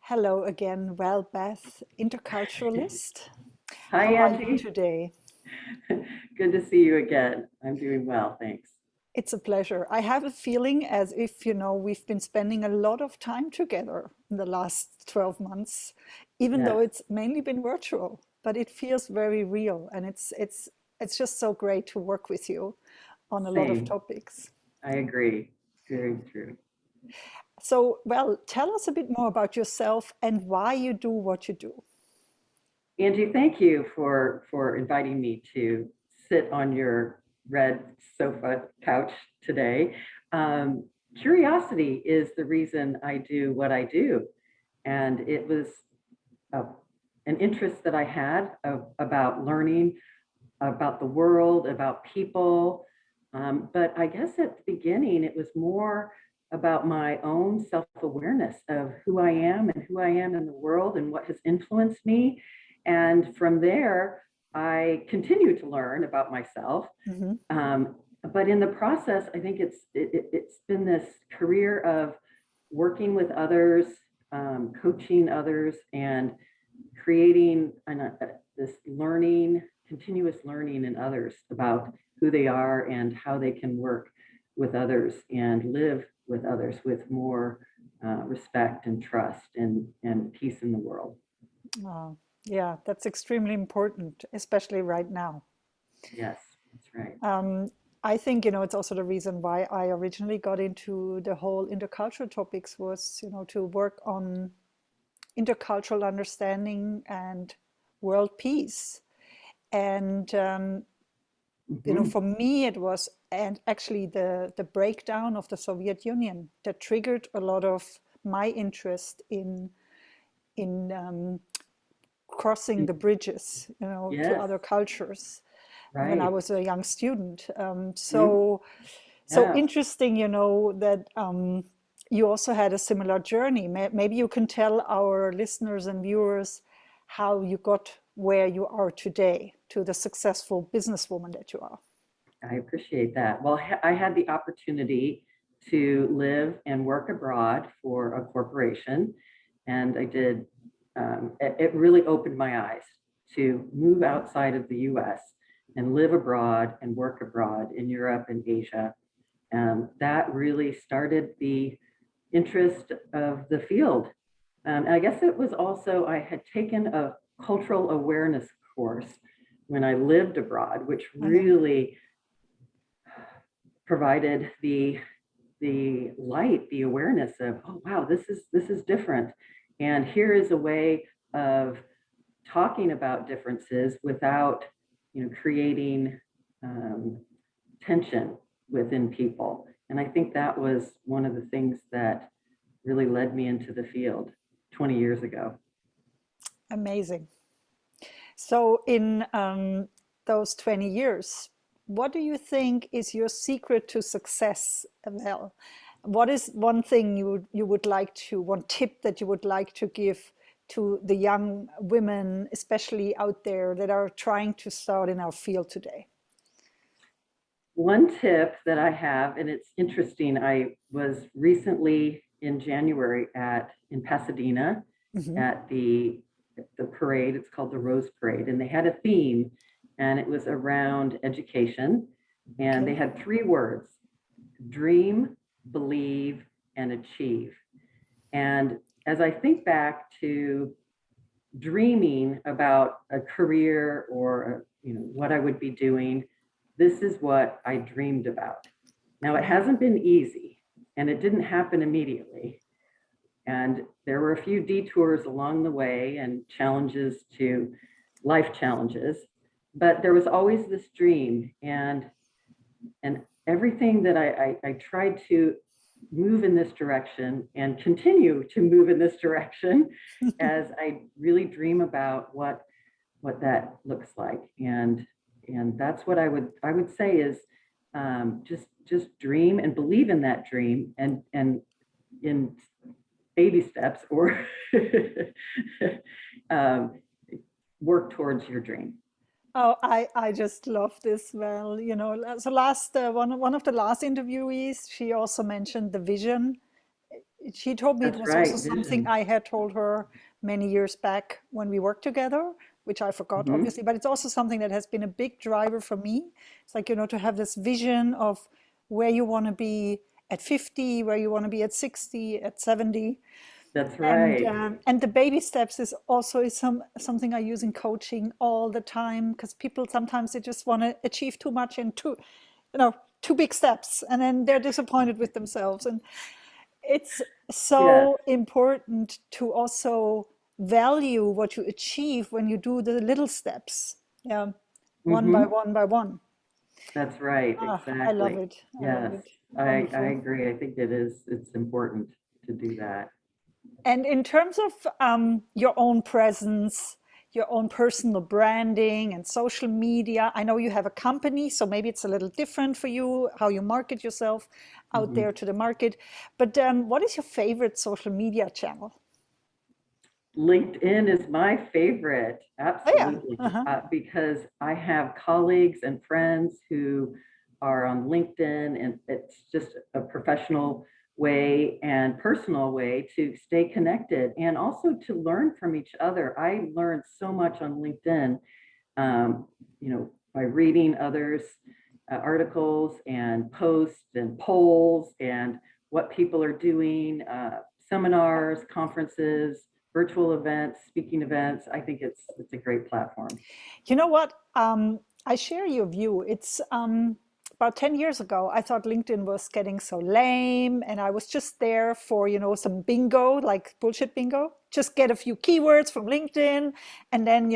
Hello again, Val Bath, interculturalist. Hi, How are you Angie. today? Good to see you again. I'm doing well, thanks. It's a pleasure. I have a feeling as if, we've been spending a lot of time together in the last 12 months, even though Yes, it's mainly been virtual, but it feels very real and it's just so great to work with you on a lot of same. topics. I agree. Very true. So, well, tell us a bit more about yourself and why you do what you do. Angie, thank you for inviting me to sit on your red sofa couch today. Um, Curiosity is the reason I do what I do, and it was uh, an interest that I had about learning about the world, about people. But I guess at the beginning, it was more about my own self awareness of who I am and who I am in the world and what has influenced me. And from there, I continue to learn about myself. Mhm. Um, but in the process, I think it's been this career of working with others, coaching others, and creating this learning, continuous learning in others about who they are and how they can work with others and live with others with more respect and trust and peace in the world. Oh, yeah, that's extremely important, especially right now. Yes, that's right. Um, I think, it's also the reason why I originally got into the whole intercultural topics was, to work on intercultural understanding and world peace. And, Hmm. for me, it was, and actually the breakdown of the Soviet Union that triggered a lot of my interest in crossing the bridges, to Yes, other cultures when I right. was a young student. Mhm. So Yeah. interesting, that you also had a similar journey. Maybe you can tell our listeners and viewers how you got where you are today to the successful businesswoman that you are. I appreciate that. Well, I had the opportunity to live and work abroad for a corporation, and I did. It really opened my eyes to move outside of the U.S. and live abroad and work abroad in Europe and Asia. That really started the interest of the field. I guess it was also I had taken a cultural awareness course when I lived abroad, which Mhm. really provided the light, the awareness of, oh wow, this is different, and here is a way of talking about differences without, creating um, tension within people. And I think that was one of the things that really led me into the field 20 years ago. Amazing. So in those 20 years, what do you think is your secret to success, Mel? What is one thing you would like to, one tip that you would like to give to the young women, especially out there that are trying to start in our field today? One tip that I have, and it's interesting, I was recently in January at in Pasadena Hmm. at the parade. It's called the Rose Parade, and they had a theme, and it was around education. And they Okay. had three words: dream, believe, and achieve. And as I think back to dreaming about a career or what I would be doing, this is what I dreamed about. Now it Wow. hasn't been easy, and it didn't happen immediately, and there were a few detours along the way and challenges to life challenges, but there was always this dream, and everything that I tried to move in this direction and continue to move in this direction as I really dream about what that looks like. And that's what I would say is, just dream and believe in that dream, and in baby steps, or um, work towards your dream. Oh, I just love this. Well, so one of the last interviewees, she also mentioned the vision. She told me it That's was also right, something vision. I had told her many years back when we worked together, which I forgot, Hmm. obviously, but it's also something that has been a big driver for me. It's like, to have this vision of where you want to be at 50, where you want to be at 60, at 70. That's And right. and the baby steps is also something I use in coaching all the time, because people sometimes they just want to achieve too much in too big steps, and then they're disappointed with themselves. And it's Yes. so important to also value what you achieve when you do the little steps. Yeah, one by Hmm. one by one. That's right, I love exactly. it. I love Yes, it. I Wonderful. agree. I think it's important to do that. And in terms of your own presence, your own personal branding and social media, I know you have a company, so maybe it's a little different for you how you market yourself out Hmm. there to the market. But what is your favorite social media channel? LinkedIn is my favorite, Oh, yeah. absolutely, Uh-huh. because I have colleagues and friends who are on LinkedIn, and it's just a professional way and personal way to stay connected and also to learn from each other. I learned so much on LinkedIn, um, by reading others' articles and posts and polls and what people are doing, seminars, conferences, virtual events, speaking events. I think it's a great platform. You know what? I share your view. It's about 10 years ago, I thought LinkedIn was getting so lame, and I was just there for, some bingo, like bullshit bingo. Just get a few keywords from LinkedIn, and then,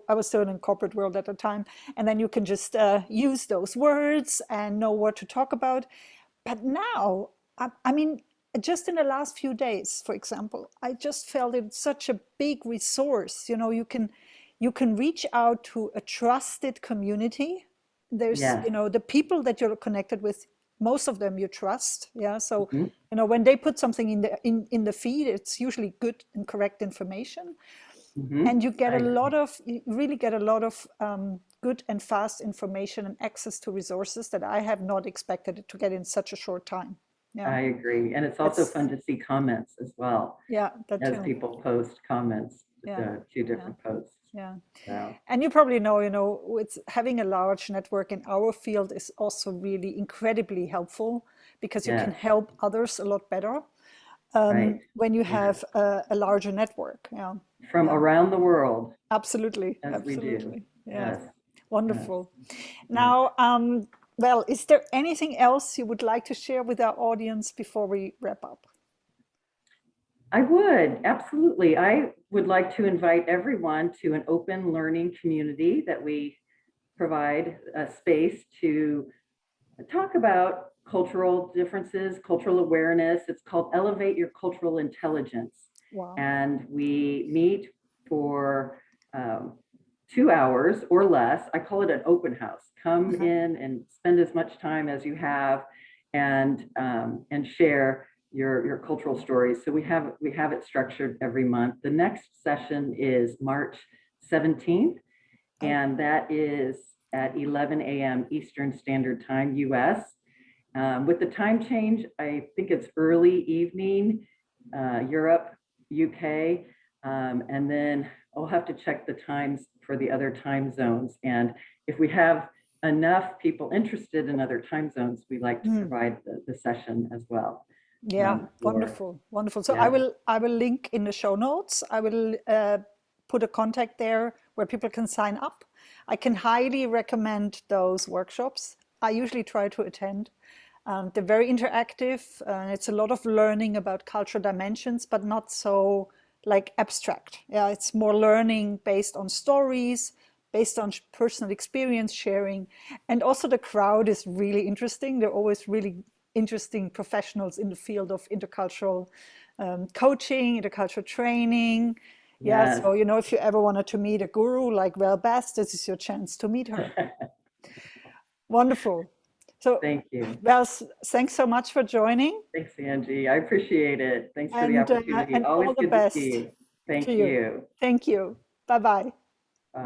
I was still in corporate world at the time, and then you can just use those words and know what to talk about. But now, I mean, just in the last few days, for example, I just felt it's such a big resource. You can reach out to a trusted community. There's, Yes. the people that you're connected with, most of them you trust. Yeah. So, Mhm. when they put something in the feed, it's usually good and correct information. And Mhm. I agree. you really get a lot of good and fast information and access to resources that I have not expected to get in such a short time. Yeah, I agree. And it's also that's fun to see comments as well yeah, that as too. people post comments Yeah, to yeah, different posts. yeah. So, And you probably know, it's having a large network in our field is also really incredibly helpful, because you can yes, help others a lot better right. when you Yes. have a larger network. Yeah, From yeah, around the world, absolutely, as we do. absolutely. Yeah, Yes, yes, wonderful. yes. Now, well, is there anything else you would like to share with our audience before we wrap up? I would, absolutely. I would like to invite everyone to an open learning community that we provide a space to talk about cultural differences, cultural awareness. It's called Elevate Your Cultural Intelligence. Wow. And we meet for 2 hours or less. I call it an open house. Come Uh-huh. in and spend as much time as you have, and share your cultural stories. So we have it structured every month. The next session is March 17th, Oh, and that is at 11 a.m. Eastern Standard Time, US. With the time change, I think it's early evening, Europe, UK, and then I'll have to check the times for the other time zones. And if we have enough people interested in other time zones, we like to hmm. provide the session as well. Yeah, For wonderful, wonderful. So I Yes, will I will link in the show notes. I will put a contact there where people can sign up. I can highly recommend those workshops. I usually try to attend. They're very interactive. It's a lot of learning about cultural dimensions, but not so like abstract. Yeah, it's more learning based on stories, based on personal experience sharing. And also the crowd is really interesting. They're always really interesting professionals in the field of intercultural coaching, intercultural training. Yeah, yes. so if you ever wanted to meet a guru like Val Bass, this is your chance to meet her. Wonderful. So, Thank you. Val, thanks so much for joining, Thanks, Angie. I appreciate it. Thanks for the and opportunity. and Always all the good to see best you. to Thank you. you. Thank you. Bye bye. Bye.